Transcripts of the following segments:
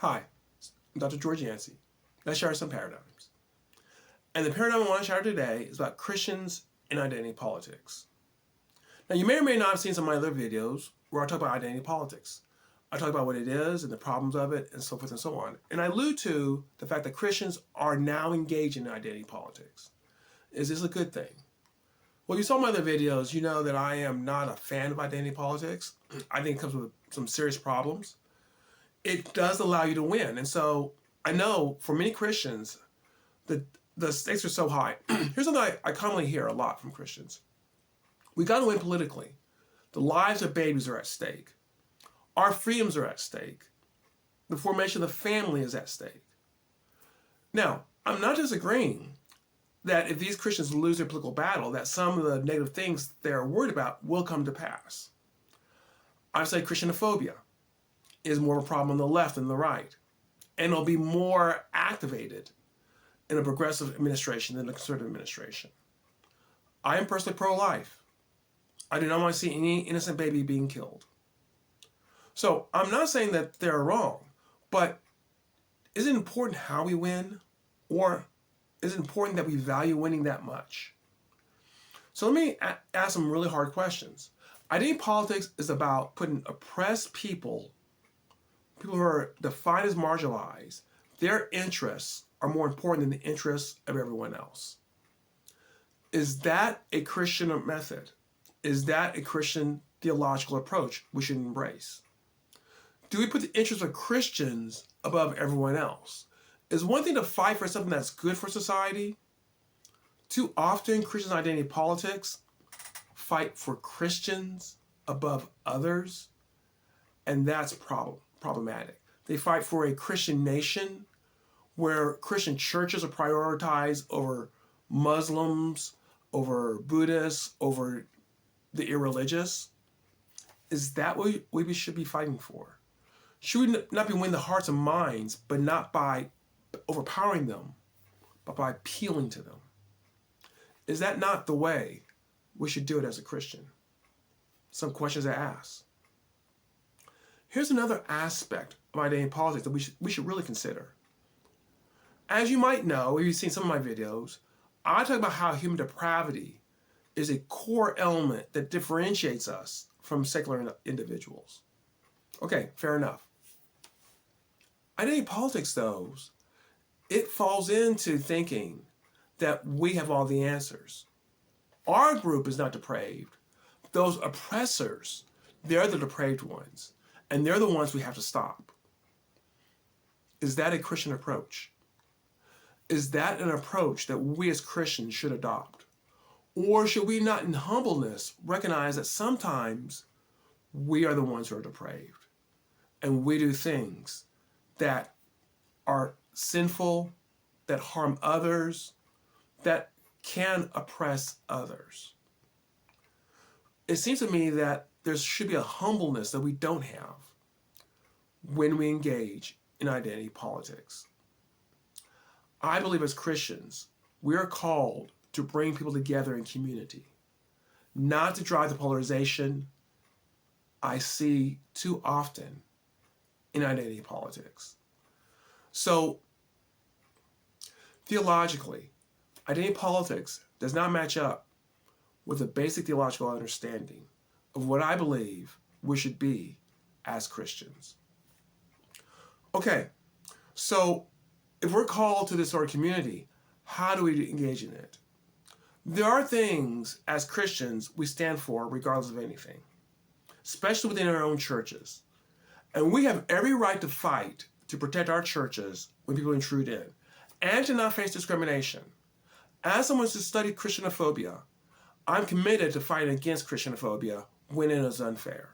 Hi, I'm Dr. George Yancey. Let's share some paradigms. And the paradigm I want to share today is about Christians and identity politics. Now, you may or may not have seen some of my other videos where I talk about identity politics. I talk about what it is and the problems of it and so forth and so on. And I allude to the fact that Christians are now engaged in identity politics. Is this a good thing? Well, you saw my other videos, you know that I am not a fan of identity politics. I think it comes with some serious problems. It does allow you to win. And so I know for many Christians, the stakes are so high. Here's something I commonly hear a lot from Christians. We got to win politically. The lives of babies are at stake. Our freedoms are at stake. The formation of the family is at stake. Now, I'm not disagreeing that if these Christians lose their political battle, that some of the negative things they're worried about will come to pass. I say Christianophobia is more of a problem on the left than the right. And it'll be more activated in a progressive administration than a conservative administration. I am personally pro-life. I do not want to see any innocent baby being killed. So I'm not saying that they're wrong, but is it important how we win? Or is it important that we value winning that much? So let me ask some really hard questions. Identity politics is about putting oppressed people who are defined as marginalized, their interests are more important than the interests of everyone else. Is that a Christian method? Is that a Christian theological approach we should embrace? Do we put the interests of Christians above everyone else? Is one thing to fight for something that's good for society? Too often, Christian identity politics fight for Christians above others, and that's problematic. They fight for a Christian nation where Christian churches are prioritized over Muslims, over Buddhists, over the irreligious. Is that what we should be fighting for? Should we not be winning the hearts and minds, but not by overpowering them, but by appealing to them? Is that not the way we should do it as a Christian? Some questions I ask. Here's another aspect of identity politics that we should really consider. As you might know, if you've seen some of my videos, I talk about how human depravity is a core element that differentiates us from secular individuals. Okay, fair enough. Identity politics, though, it falls into thinking that we have all the answers. Our group is not depraved. Those oppressors, they're the depraved ones, and they're the ones we have to stop. Is that a Christian approach? Is that an approach that we as Christians should adopt? Or should we not in humbleness recognize that sometimes we are the ones who are depraved and we do things that are sinful, that harm others, that can oppress others? It seems to me that there should be a humbleness that we don't have when we engage in identity politics. I believe as Christians, we are called to bring people together in community, not to drive the polarization I see too often in identity politics. So, theologically, identity politics does not match up with a basic theological understanding of what I believe we should be as Christians. Okay, so if we're called to this sort of community, how do we engage in it? There are things as Christians we stand for regardless of anything, especially within our own churches. And we have every right to fight to protect our churches when people intrude in and to not face discrimination. As someone who's studied Christianophobia, I'm committed to fighting against Christianophobia when it is unfair.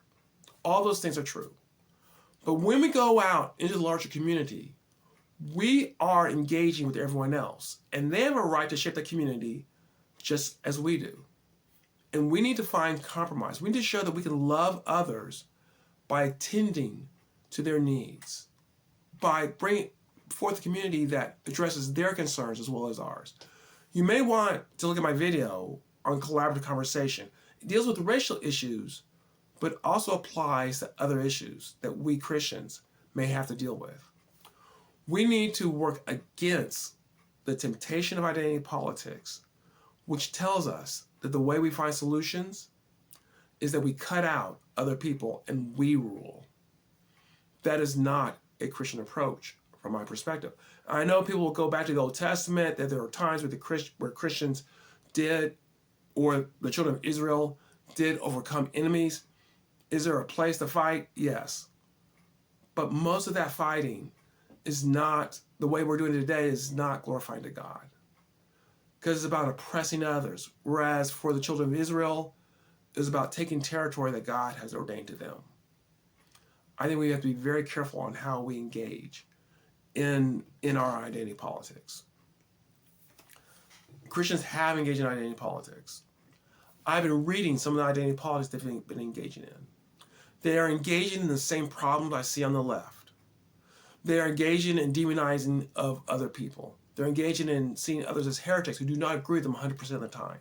All those things are true. But when we go out into the larger community, we are engaging with everyone else, and they have a right to shape the community just as we do. And we need to find compromise. We need to show that we can love others by attending to their needs, by bringing forth a community that addresses their concerns as well as ours. You may want to look at my video on collaborative conversation. It deals with racial issues, but also applies to other issues that we Christians may have to deal with. We need to work against the temptation of identity politics, which tells us that the way we find solutions is that we cut out other people and we rule. That is not a Christian approach from my perspective. I know people will go back to the Old Testament, that there are times where Christians did, or the children of Israel did overcome enemies. Is there a place to fight? Yes. But most of that fighting is not, the way we're doing it today is not glorifying to God. Because it's about oppressing others. Whereas for the children of Israel, it's about taking territory that God has ordained to them. I think we have to be very careful on how we engage in our identity politics. Christians have engaged in identity politics. I've been reading some of the identity politics they've been engaging in. They are engaging in the same problems I see on the left. They are engaging in demonizing of other people. They're engaging in seeing others as heretics who do not agree with them 100% of the time.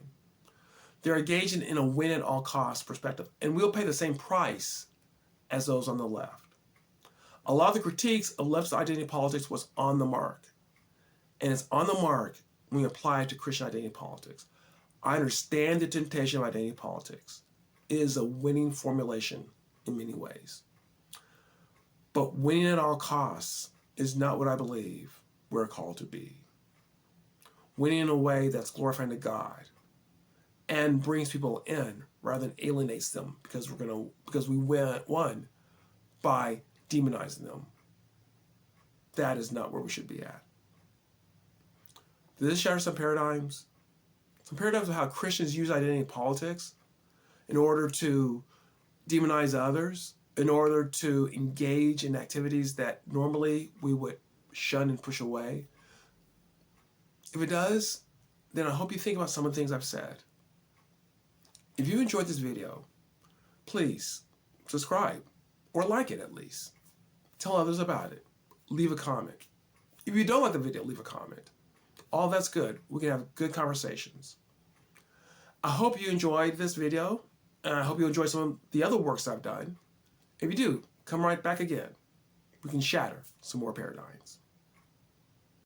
They're engaging in a win at all costs perspective, and we'll pay the same price as those on the left. A lot of the critiques of leftist identity politics was on the mark. And it's on the mark when we apply it to Christian identity politics. I understand the temptation of identity politics. It is a winning formulation in many ways. But winning at all costs is not what I believe we're called to be. Winning in a way that's glorifying to God and brings people in rather than alienates them because we won by demonizing them. That is not where we should be at. Does this shatter some paradigms? Some paradigms of how Christians use identity politics in order to demonize others, in order to engage in activities that normally we would shun and push away? If it does, then I hope you think about some of the things I've said. If you enjoyed this video, please subscribe or like it at least. Tell others about it. Leave a comment. If you don't like the video, leave a comment. All that's good. We can have good conversations. I hope you enjoyed this video, and I hope you enjoy some of the other works I've done. If you do, come right back again. We can shatter some more paradigms.